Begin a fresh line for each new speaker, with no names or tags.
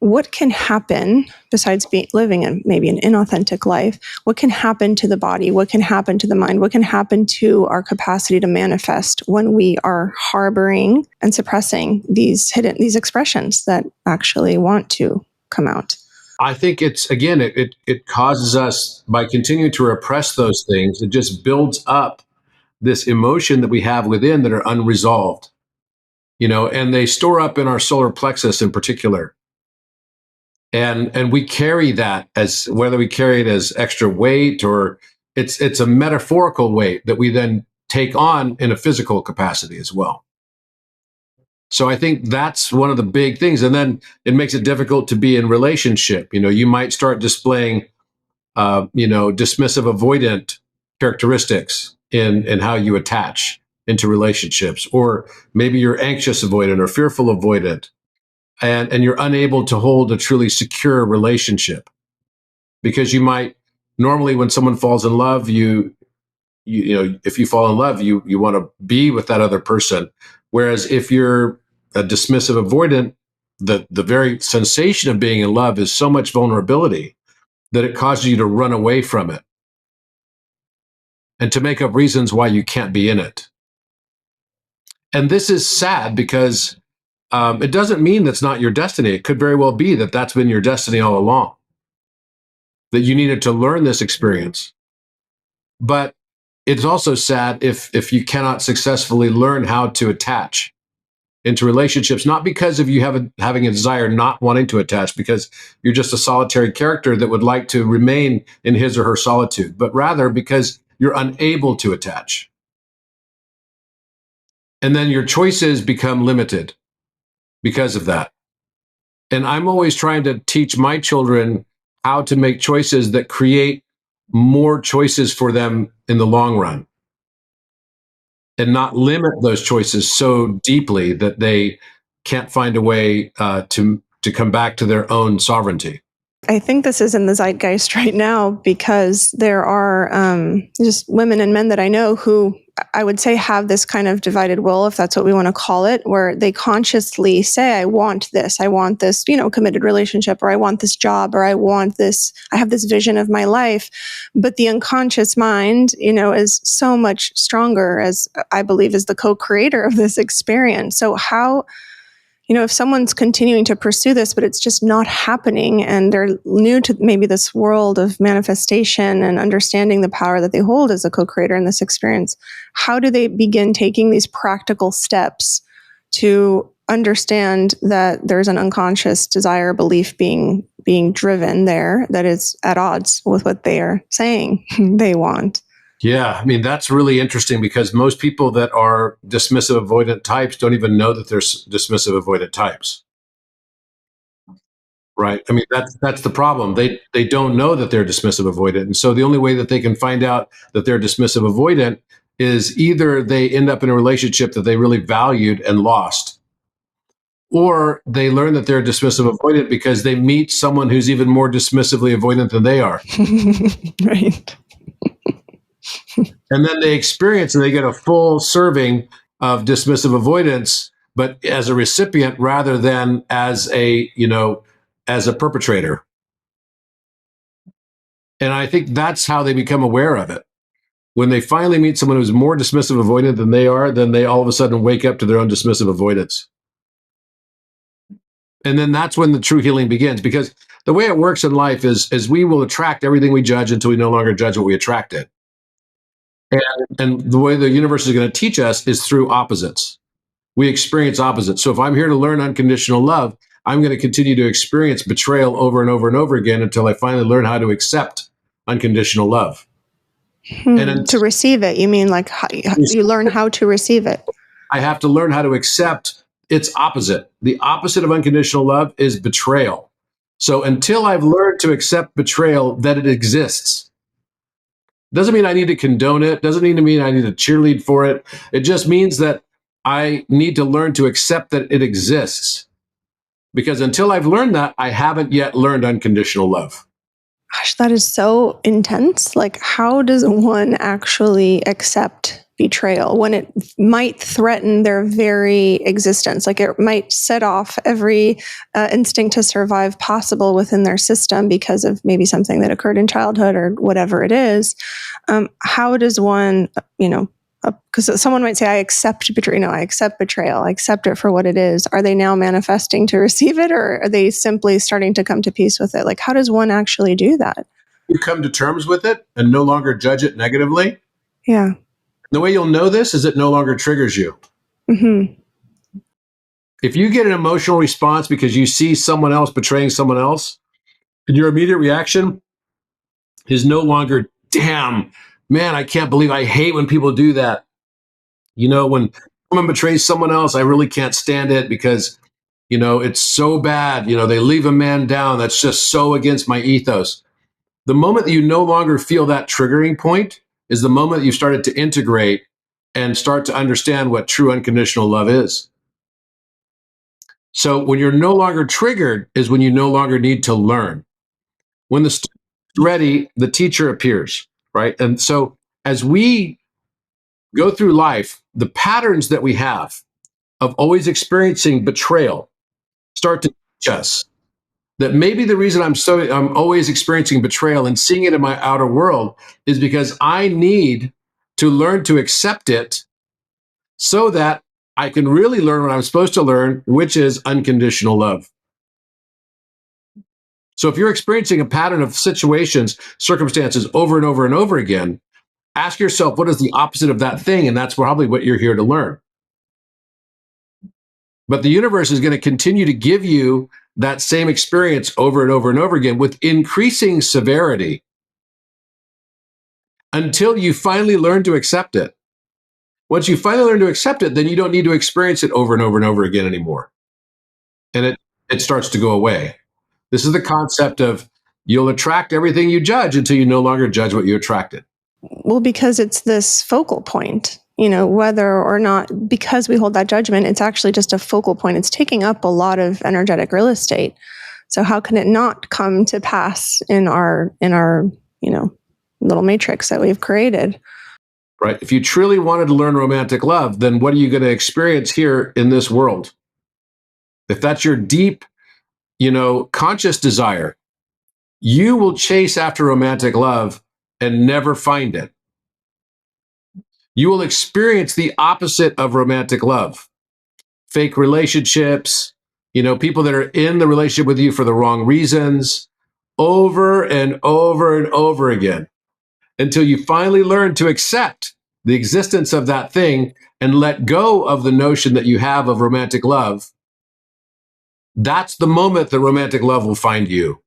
what can happen besides living in maybe an inauthentic life? What can happen to the body? What can happen to the mind? What can happen to our capacity to manifest when we are harboring and suppressing these expressions that actually want to come out?
I think it's, again, it causes us, by continuing to repress those things, it just builds up this emotion that we have within that are unresolved, and they store up in our solar plexus in particular. And we carry that, as whether we carry it as extra weight or it's a metaphorical weight that we then take on in a physical capacity as well. So I think that's one of the big things. And then it makes it difficult to be in relationship. You might start displaying, dismissive avoidant characteristics in how you attach into relationships, or maybe you're anxious avoidant or fearful avoidant, and you're unable to hold a truly secure relationship, because you might normally, when someone falls in love, if you fall in love, you want to be with that other person. Whereas if you're a dismissive avoidant, the very sensation of being in love is so much vulnerability that it causes you to run away from it and to make up reasons why you can't be in it. And this is sad, because it doesn't mean that's not your destiny. It could very well be that that's been your destiny all along, that you needed to learn this experience. But it's also sad if you cannot successfully learn how to attach into relationships, not because of you having a desire not wanting to attach, because you're just a solitary character that would like to remain in his or her solitude, but rather because you're unable to attach. And then your choices become limited because of that. And I'm always trying to teach my children how to make choices that create more choices for them in the long run, and not limit those choices so deeply that they can't find a way to come back to their own sovereignty.
I think this is in the zeitgeist right now, because there are just women and men that I know who I would say have this kind of divided will, if that's what we want to call it, where they consciously say, I want this, committed relationship, or I want this job, or I have this vision of my life. But the unconscious mind, is so much stronger, as I believe is the co-creator of this experience. So how, if someone's continuing to pursue this, but it's just not happening, and they're new to maybe this world of manifestation and understanding the power that they hold as a co-creator in this experience, how do they begin taking these practical steps to understand that there's an unconscious desire, belief being driven there that is at odds with what they are saying they want?
Yeah, I mean, that's really interesting, because most people that are dismissive avoidant types don't even know that they're dismissive avoidant types. Right? I mean, that's the problem. They don't know that they're dismissive avoidant. And so the only way that they can find out that they're dismissive avoidant is either they end up in a relationship that they really valued and lost, or they learn that they're dismissive avoidant because they meet someone who's even more dismissively avoidant than they are.
Right.
And then they experience and they get a full serving of dismissive avoidance, but as a recipient rather than as a perpetrator. And I think that's how they become aware of it. When they finally meet someone who's more dismissive avoidant than they are, then they all of a sudden wake up to their own dismissive avoidance. And then that's when the true healing begins, because the way it works in life is we will attract everything we judge until we no longer judge what we attracted. And the way the universe is going to teach us is through opposites. We experience opposites. So if I'm here to learn unconditional love, I'm going to continue to experience betrayal over and over and over again until I finally learn how to accept unconditional love.
And to receive it, you mean like you learn how to receive it?
I have to learn how to accept its opposite. The opposite of unconditional love is betrayal. So until I've learned to accept betrayal, that it exists, doesn't mean I need to condone it. Doesn't mean I need to cheerlead for it. It just means that I need to learn to accept that it exists. Because until I've learned that, I haven't yet learned unconditional love.
Gosh, that is so intense. Like, how does one actually accept betrayal, when it might threaten their very existence. Like it might set off every instinct to survive possible within their system because of maybe something that occurred in childhood or whatever it is. How does one, because someone might say, I accept betrayal. I accept betrayal. I accept it for what it is. Are they now manifesting to receive it, or are they simply starting to come to peace with it? Like, how does one actually do that?
You come to terms with it and no longer judge it negatively.
Yeah.
The way you'll know this is it no longer triggers you.
Mm-hmm.
If you get an emotional response because you see someone else betraying someone else, and your immediate reaction is no longer, damn, man, I can't believe, I hate when people do that. When someone betrays someone else, I really can't stand it because, it's so bad. They leave a man down. That's just so against my ethos. The moment that you no longer feel that triggering point is the moment you started to integrate and start to understand what true unconditional love is. So when you're no longer triggered is when you no longer need to learn. When the student is ready, the teacher appears, right? And so as we go through life, the patterns that we have of always experiencing betrayal start to teach us that maybe the reason I'm always experiencing betrayal and seeing it in my outer world is because I need to learn to accept it so that I can really learn what I'm supposed to learn, which is unconditional love. So if you're experiencing a pattern of situations, circumstances over and over and over again, ask yourself, what is the opposite of that thing? And that's probably what you're here to learn. But the universe is going to continue to give you that same experience over and over and over again with increasing severity until you finally learn to accept it. Once you finally learn to accept it, then you don't need to experience it over and over and over again anymore. And it starts to go away. This is the concept of you'll attract everything you judge until you no longer judge what you attracted.
Well, because it's this focal point, whether or not, because we hold that judgment, it's actually just a focal point. It's taking up a lot of energetic real estate. So how can it not come to pass in our little matrix that we've created?
Right. If you truly wanted to learn romantic love, then what are you going to experience here in this world? If that's your deep, conscious desire, you will chase after romantic love and never find it. You will experience the opposite of romantic love. Fake relationships, people that are in the relationship with you for the wrong reasons, over and over and over again, until you finally learn to accept the existence of that thing and let go of the notion that you have of romantic love. That's the moment that romantic love will find you.